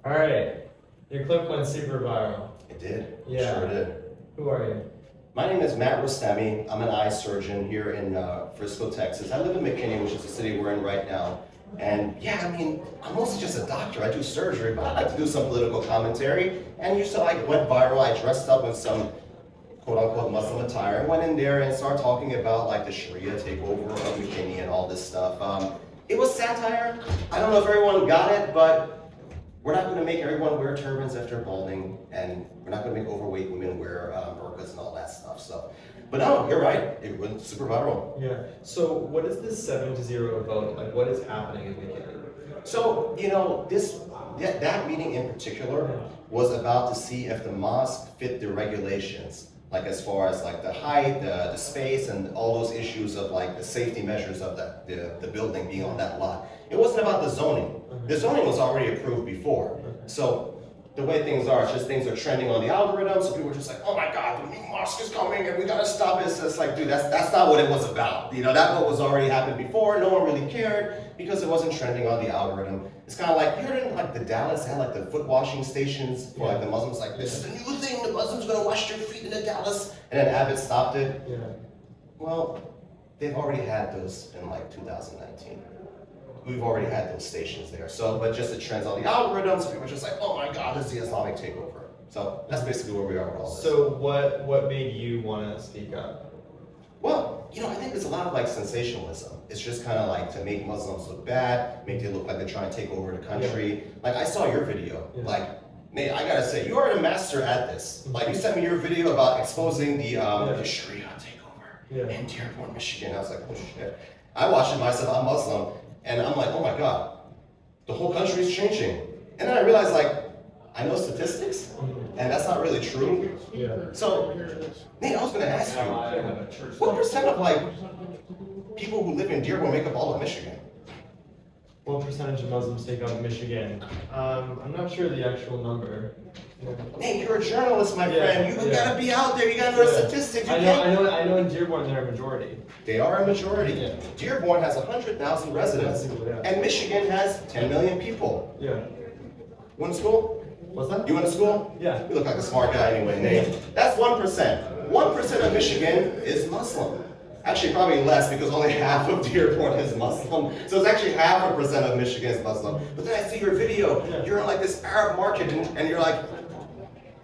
All right. Your clip went super viral. It did. Yeah. Sure did. Who are you? My name is Matt Rostemi. I'm an eye surgeon here in Frisco, Texas. I live in McKinney, which is the city we're in right now. And yeah, I mean, I'm mostly just a doctor. I do surgery, but I like to do some political commentary. And you said I went viral. I dressed up in some quote-unquote Muslim attire and went in there and started talking about like the Sharia takeover of McKinney and all this stuff. It was satire. I don't know if everyone got it, but we're not going to make everyone wear turbans after balding, and we're not going to make overweight women wear burqas and all that stuff. So, but no, you're right. It went super viral. Yeah. So what is this 7-0 vote? Like, what is happening in McKinney? So, you know, that meeting in particular was about to see if the mosque fit the regulations, like as far as like the height, the space, and all those issues of like the safety measures of the building being on that lot. It wasn't about the zoning. The zoning was already approved before. So the way things are, it's just things are trending on the algorithm, so people are just like, oh my God, the new mosque is coming and we gotta stop it. So it's like, dude, that's not what it was about. You know, that what was already happened before. No one really cared because it wasn't trending on the algorithm. It's kind of like, you heard in like the Dallas, they had like the foot washing stations for like the Muslims, like this is a new thing, the Muslims gonna wash their feet in the Dallas. And then Abbott stopped it. Yeah. Well, they've already had those in like 2019. We've already had those stations there. So, but just the trends on the algorithms, people are just like, oh my God, this is the Islamic takeover. So that's basically where we are with all this. So what made you want to speak up? Well, you know, I think there's a lot of like sensationalism. It's just kind of like to make Muslims look bad, make it look like they're trying to take over the country. Yeah. Like I saw your video. Yeah. Like, Nate, I gotta say, you are a master at this. Like you sent me your video about exposing the Sharia takeover in Dearborn, Michigan. I was like, oh shit. I watched it myself, I'm Muslim. And I'm like, oh my God, the whole country is changing. And then I realized like, I know statistics, and that's not really true. Yeah. So, Nate, I was gonna ask you, what percent of like, people who live in Dearborn make up all of Michigan? What percentage of Muslims take up Michigan? I'm not sure the actual number. Nate, you're a journalist, my friend. You gotta be out there. You gotta know statistics. I know. In Dearborn, they're a majority. They are a majority. Yeah. Dearborn has 100,000 residents, and Michigan has 10 million people. Yeah. Went to school? What's that? You went to school? Yeah. You look like a smart guy anyway, Nate. That's 1%. 1% of Michigan is Muslim. Actually, probably less because only half of Dearborn is Muslim. So it's actually 0.5% of Michigan is Muslim. But then I see your video. You're in like this Arab market, and you're like,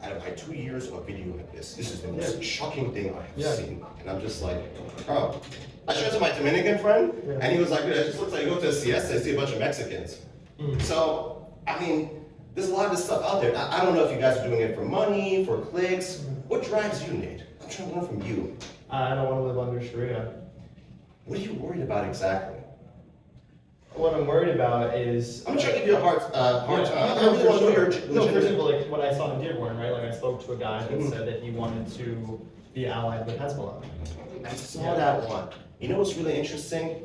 out of my 2 years of a video like this is the most shocking thing I have seen. And I'm just like, oh. I showed it to my Dominican friend, and he was like, it just looks like you go to a siesta and see a bunch of Mexicans. So, I mean, there's a lot of this stuff out there. I don't know if you guys are doing it for money, for clicks. What drives you, Nate? I'm trying to learn from you. I don't want to live under Sharia. What are you worried about exactly? What I'm worried about is... I'm trying to give you a hard time. I really want to know your... No, for example, like what I saw in Dearborn, right? Like I spoke to a guy that said that he wanted to be allied with Hezbollah. I saw that one. You know what's really interesting?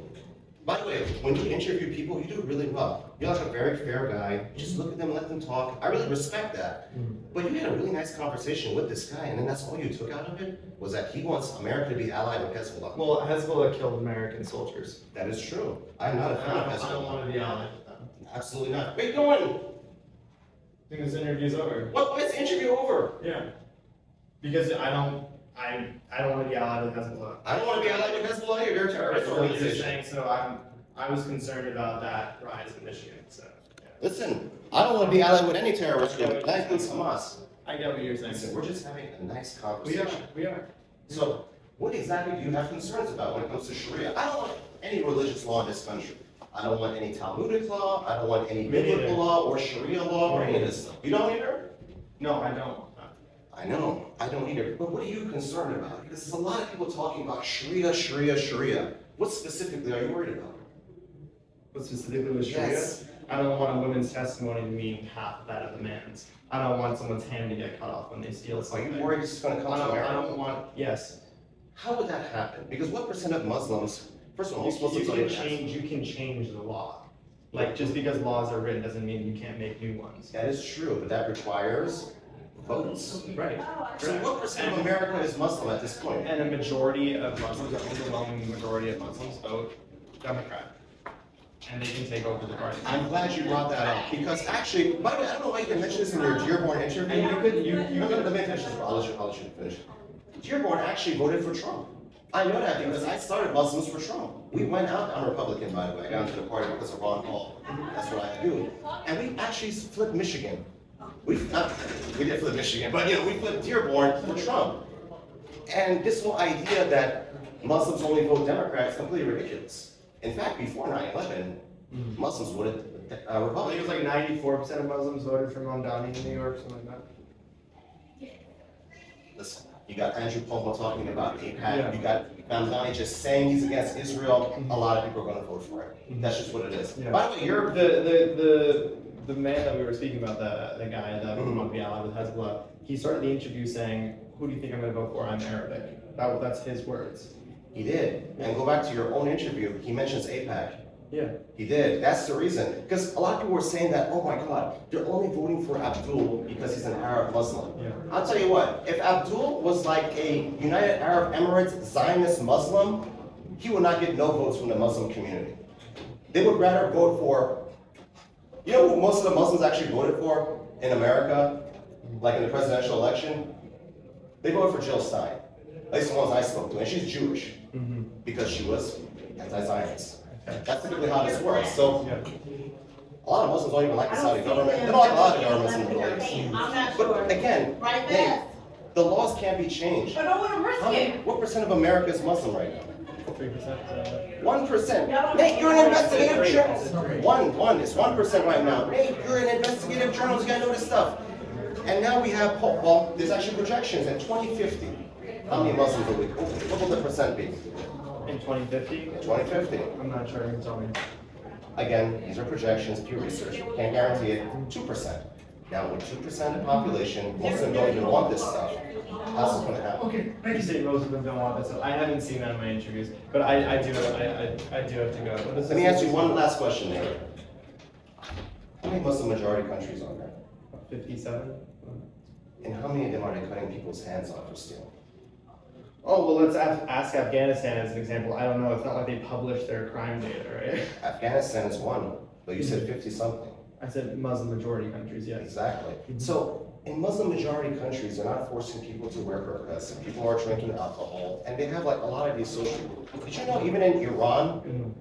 By the way, when you interview people, you do really well. You're like a very fair guy. Just look at them, let them talk. I really respect that. But you had a really nice conversation with this guy, and then that's all you took out of it? Was that he wants America to be allied with Hezbollah? Well, Hezbollah killed American soldiers. That is true. I'm not a fan of Hezbollah. I don't want to be allied with them. Absolutely not. Wait, go on. I think this interview's over. What? Why is the interview over? Yeah. Because I don't want to be allied with Hezbollah. I don't want to be allied with Hezbollah either. They're a terrorist organization. Saying, so I was concerned about that rise in Michigan. So listen, I don't want to be allied with any terrorist group. That includes Hamas. I get what you're saying. Listen, we're just having a nice conversation. We are. So, what exactly do you have concerns about when it comes to Sharia? I don't want any religious law in this country. I don't want any Talmudic law. I don't want any biblical law or Sharia law or any of this stuff. You don't either? No, I don't. I know, I don't either. But what are you concerned about? Because there's a lot of people talking about Sharia, Sharia, Sharia. What specifically are you worried about? What specifically with Sharia? Yes. I don't want a woman's testimony to mean half of that of a man's. I don't want someone's hand to get cut off when they steal something. Are you worried this is going to come to America? I don't want, yes. How would that happen? Because what percent of Muslims, first of all, most Muslims you can change the law. Like, just because laws are written doesn't mean you can't make new ones. That is true, but that requires votes. Right. So what percent of America is Muslim at this point? And a majority of Muslims, an overwhelming majority of Muslims vote Democrat. and they can take over the party. I'm glad you brought that up because actually, by the way, I don't know why you didn't mention this in your Dearborn interview. And you could, Let me finish this. I'll let you finish. Dearborn actually voted for Trump. I know that because I started Muslims for Trump. We went out. I'm Republican, by the way. I got into the party because of Ron Paul. That's what I do. And we actually flipped Michigan. We did flip Michigan, but we flipped Dearborn for Trump. And this whole idea that Muslims only vote Democrat is completely ridiculous. In fact, before 9/11, Muslims voted I think Republican. it was like 94% of Muslims voted for Mamdani in New York, something like that. Listen, you got Andrew Cuomo talking about AIPAC. Yeah. You got Mamdani just saying he's against Israel. A lot of people are going to vote for it. That's just what it is. Yeah. By the way, you're The man that we were speaking about, the guy that would want to be allied with Hezbollah, he started the interview saying, "Who do you think I'm going to vote for? I'm Arabic." That's his words. He did. And go back to your own interview. He mentions AIPAC. Yeah. He did. That's the reason. Because a lot of people were saying that, oh my God, they're only voting for Abdul because he's an Arab Muslim. Yeah. I'll tell you what, if Abdul was like a United Arab Emirates Zionist Muslim, he would not get no votes from the Muslim community. They would rather vote for, you know who most of the Muslims actually voted for in America, like in the presidential election? They voted for Jill Stein. At least the ones I spoke to, and she's Jewish because she was anti-Zionist. That's typically how this works. So Yeah. a lot of Muslims don't even like the Saudi government. They don't like a lot of governments in the Middle East. I'm not But sure. again, Right hey, there. the laws can't be changed. I don't want to risk it. What percent of America is Muslim right now? 3%. 1%. Nate, you're an investigative journalist. It's 1% right now. Nate, you're an investigative journalist. You gotta know this stuff. And now we have, well, there's actually projections in 2050. How many Muslims will we? What will the percent be? In 2050? In 2050. I'm not sure. You can tell me. Again, these are projections, Pew Research. Can't guarantee it. 2%. Now, with 2% of the population, most of them don't even want this stuff. How's this going to happen? Okay. You say most of them don't want this. I haven't seen that in my interviews, but I do have to go. Let me ask you one last question, Nate. How many Muslim majority countries are there? 57. And how many of them are they cutting people's hands off for stealing? Oh, well, let's ask Afghanistan as an example. I don't know. It's not like they publish their crime data, right? Afghanistan is one, but you said 50 something. I said Muslim majority countries, yes. Exactly. So in Muslim majority countries, they're not forcing people to wear burqas. People are drinking alcohol, and they have like a lot of these social. Did you know even in Iran,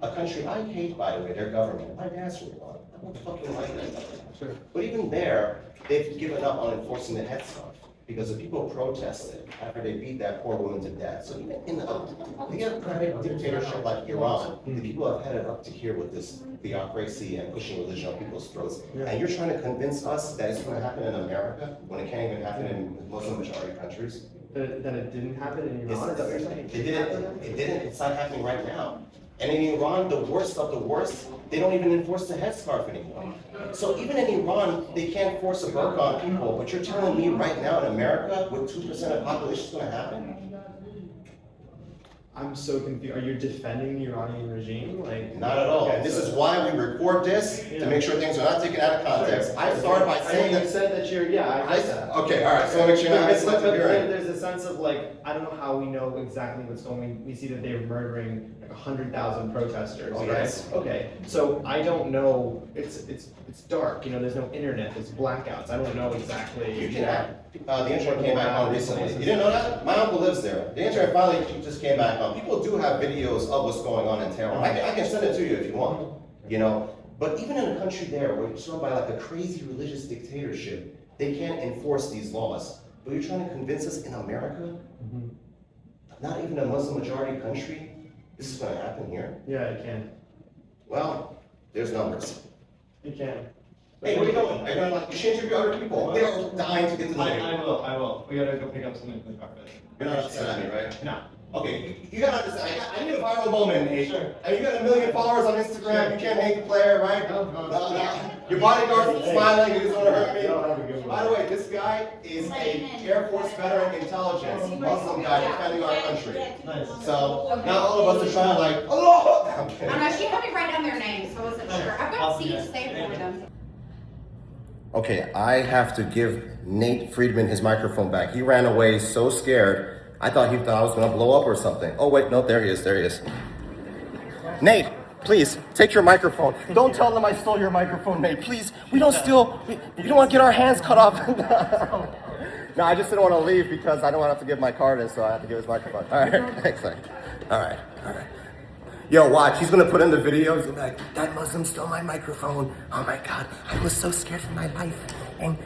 a country I hate, by the way, their government. My dad's from Iran. I don't fucking like that government. Sure. But even there, they've given up on enforcing the headscarf because the people protested after they beat that poor woman to death. So even in a theocratic dictatorship like Iran, the people have headed up to here with this theocracy and pushing religion on people's throats. Yeah. And you're trying to convince us that it's going to happen in America when it can't even happen in Muslim majority countries? That it didn't happen in Iran? Is that what you're saying? It didn't, it's not happening right now. And in Iran, the worst of the worst, they don't even enforce the headscarf anymore. So even in Iran, they can't force a burqa on people, but you're telling me right now in America, with 2% of the population, it's gonna happen? I'm so confused. Are you defending the Iranian regime? Like, Not at all. Okay, And this so- is why we record this, to make sure things are not taken out of context. I started by saying you that. said that you're, I get that. Okay, all right, so make sure you're not But selective hearing. there's a sense of like, I don't know how we know exactly what's going. We see that they're murdering like 100,000 protesters, Oh, right? yes. Okay, so I don't know. It's dark. You know, there's no internet. There's blackouts. I don't know exactly. You can add. The internet came back on recently. You didn't know that? My uncle lives there. The internet finally just came back on. People do have videos of what's going on in Tehran. I can send it to you if you want. You know, but even in a country there where it's run by like a crazy religious dictatorship, they can't enforce these laws. But you're trying to convince us in America, not even a Muslim majority country, this is going to happen here. Yeah, it can. Well, there's numbers. It can. Hey, where are you going? Are you going to like interview other people? They are dying to get to know you. I will. We gotta go pick up something from the car. You're not upset at me, right? No. Okay, you gotta understand, I need a viral moment, Nate. Sure. I mean, you got 1 million followers on Instagram, you can't hate the player, right? No. Your bodyguard's smiling, you just wanna hurt Y'all have a me. good one. By the way, this guy is a Air Force veteran intelligence, Muslim guy defending our country. Nice. So, now all of us are trying to like, Allah! I'm kidding. I know, she had me write down their names, so I wasn't sure. I've got seats saved for them. Okay, I have to give Nate Friedman his microphone back. He ran away so scared. I thought I was gonna blow up or something. Oh wait, no, there he is. Nate, Please, take your microphone. Don't tell them I stole your microphone, mate. Please, we don't steal. We don't want to get our hands cut off. No, I just didn't want to leave because I don't want to have to give my card in, so I have to give his microphone. All right, thanks. All right. Yo, watch. He's going to put in the video. He's going to be like, that Muslim stole my microphone. Oh, my God. I was so scared for my life. And